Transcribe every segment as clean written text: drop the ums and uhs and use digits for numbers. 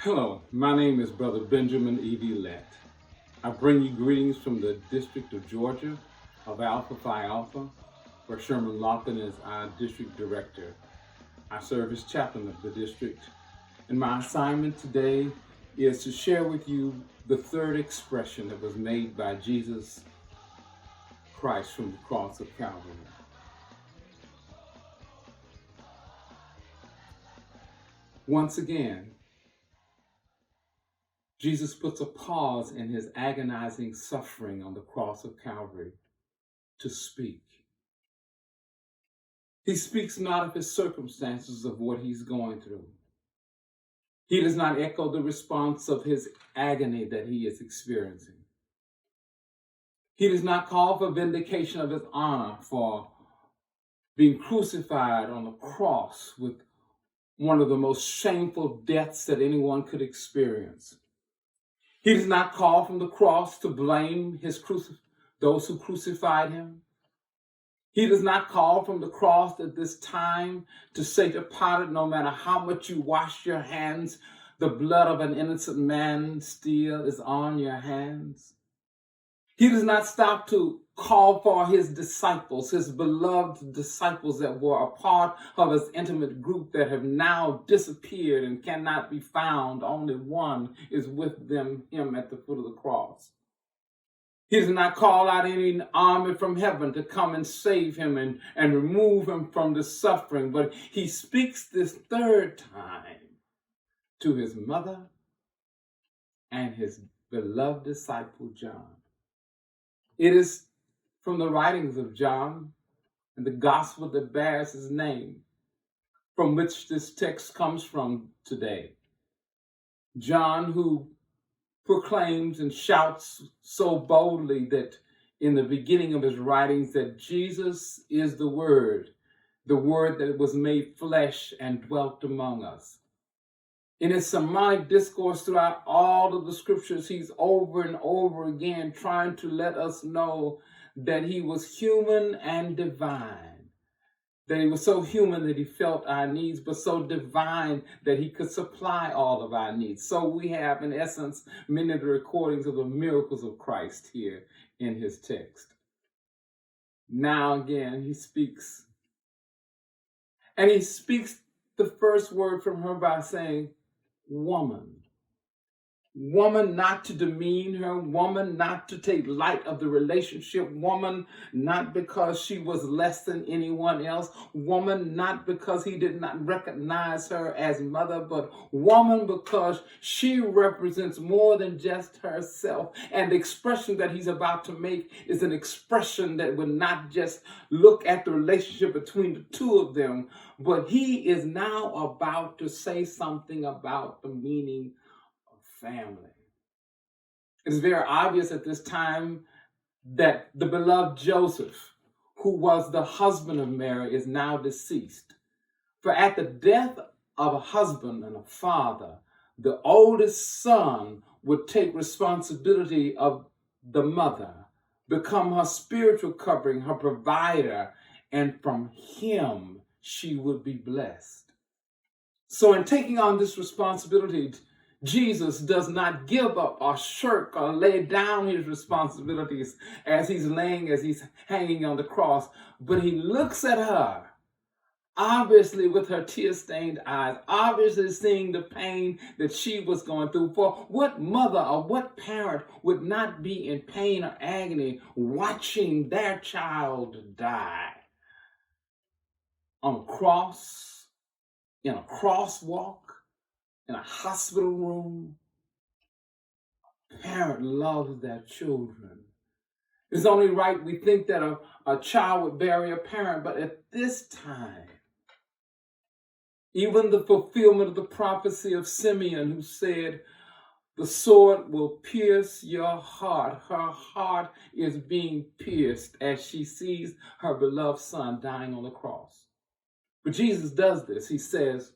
Hello, my name is Brother Benjamin Lett. I bring you greetings from the District of Georgia of Alpha Phi Alpha, where Sherman Lofton is our District Director. I serve as chaplain of the district, and my assignment today is to share with you the third expression that was made by Jesus Christ from the cross of Calvary. Once again, Jesus puts a pause in his agonizing suffering on the cross of Calvary to speak. He speaks not of his circumstances of what he's going through. He does not echo the response of his agony that he is experiencing. He does not call for vindication of his honor for being crucified on the cross with one of the most shameful deaths that anyone could experience. He does not call from the cross to blame those who crucified him. He does not call from the cross at this time to say to Pilate, no matter how much you wash your hands, the blood of an innocent man still is on your hands. He does not stop to call for his disciples, his beloved disciples that were a part of his intimate group that have now disappeared and cannot be found. Only one is with him at the foot of the cross. He does not call out any army from heaven to come and save him and remove him from the suffering, but he speaks this third time to his mother and his beloved disciple John. It is from the writings of John and the gospel that bears his name from which this text comes from today. John, who proclaims and shouts so boldly that in the beginning of his writings that Jesus is the Word that was made flesh and dwelt among us. In his sermonic discourse throughout all of the scriptures, he's over and over again trying to let us know that he was human and divine. That he was so human that he felt our needs, but so divine that he could supply all of our needs. So we have, in essence, many of the recordings of the miracles of Christ here in his text. Now again, he speaks. And he speaks the first word from her by saying, woman. Woman, not to demean her, woman, not to take light of the relationship, woman, not because she was less than anyone else, woman, not because he did not recognize her as mother, but woman because she represents more than just herself. And the expression that he's about to make is an expression that would not just look at the relationship between the two of them, but he is now about to say something about the meaning family. It is very obvious at this time that the beloved Joseph, who was the husband of Mary, is now deceased. For at the death of a husband and a father, the oldest son would take responsibility of the mother, become her spiritual covering, her provider, and from him she would be blessed. So in taking on this responsibility, Jesus does not give up or shirk or lay down his responsibilities as he's hanging on the cross, but he looks at her, obviously with her tear-stained eyes, obviously seeing the pain that she was going through. For what mother or what parent would not be in pain or agony watching their child die on a cross, in a crosswalk, in a hospital room? A parent loves their children. It's only right we think that a child would bury a parent, but at this time, even the fulfillment of the prophecy of Simeon, who said, the sword will pierce your heart. Her heart is being pierced as she sees her beloved son dying on the cross. But Jesus does this. He says,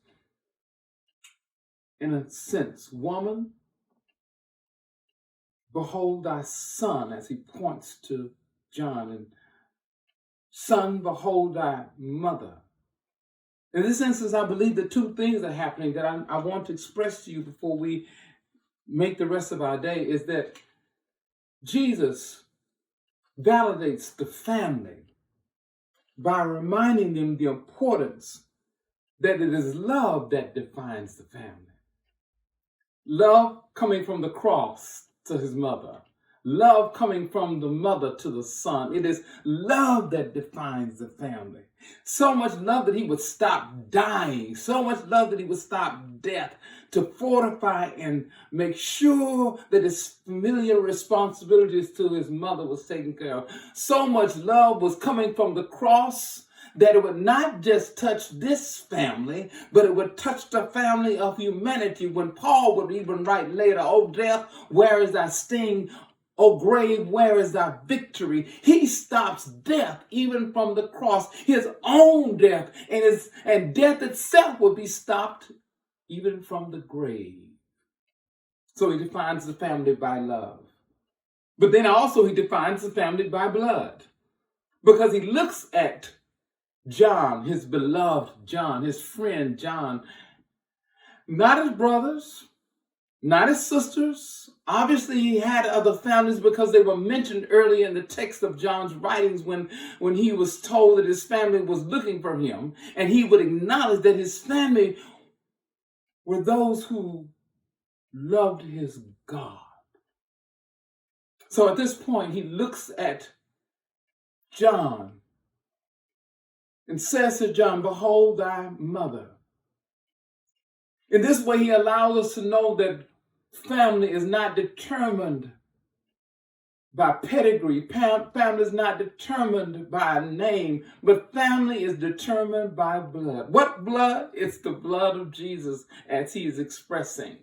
in a sense, woman, behold thy son, as he points to John, and son, behold thy mother. In this instance, I believe that two things are happening that I want to express to you before we make the rest of our day is that Jesus validates the family by reminding them the importance that it is love that defines the family. Love coming from the cross to his mother. Love coming from the mother to the son. It is love that defines the family. So much love that he would stop dying. So much love that he would stop death to fortify and make sure that his familiar responsibilities to his mother was taken care of. So much love was coming from the cross that it would not just touch this family, but it would touch the family of humanity. When Paul would even write later, "O death, where is thy sting? O grave, where is thy victory?" He stops death even from the cross, his own death, and death itself will be stopped even from the grave. So he defines the family by love. But then also he defines the family by blood, because he looks at John, his beloved John, his friend John, not his brothers, not his sisters. Obviously, he had other families because they were mentioned early in the text of John's writings when he was told that his family was looking for him, and he would acknowledge that his family were those who loved his God. So at this point, he looks at John and says to John, "Behold thy mother." In this way, he allows us to know that family is not determined by pedigree. Family is not determined by a name, but family is determined by blood. What blood? It's the blood of Jesus, as he is expressing.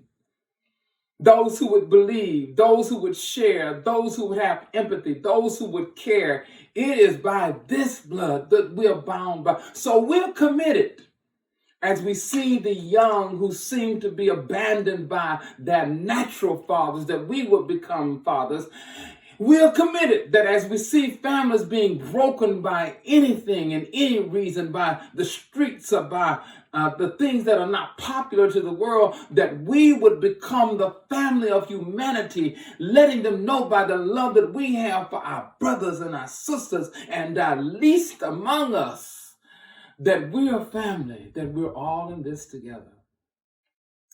Those who would believe, those who would share, those who would have empathy, those who would care. It is by this blood that we're bound by. So we're committed. As we see the young who seem to be abandoned by their natural fathers, that we would become fathers. We are committed that as we see families being broken by anything and any reason, by the streets or by the things that are not popular to the world, that we would become the family of humanity, letting them know by the love that we have for our brothers and our sisters and our least among us, that we are family, that we're all in this together.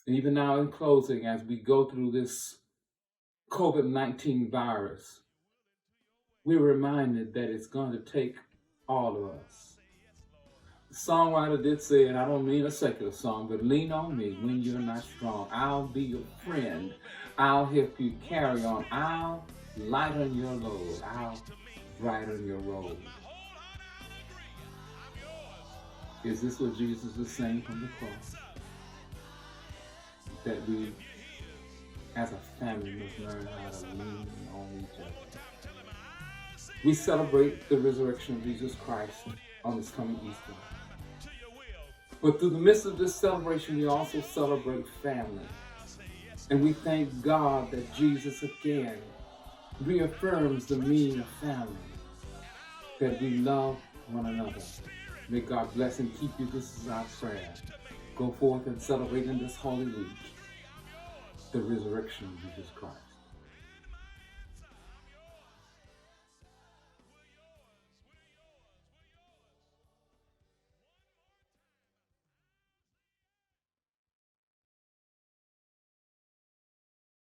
And even now in closing, as we go through this COVID-19 virus, we're reminded that it's going to take all of us. The songwriter did say, and I don't mean a secular song, but lean on me when you're not strong. I'll be your friend. I'll help you carry on. I'll lighten your load. I'll brighten your road. Is this what Jesus is saying from the cross? That we, as a family, must learn how to lean on each other. We celebrate the resurrection of Jesus Christ on this coming Easter. But through the midst of this celebration, we also celebrate family. And we thank God that Jesus again reaffirms the meaning of family, that we love one another. May God bless and keep you. This is our prayer. Go forth and celebrate in this holy week the resurrection of Jesus Christ.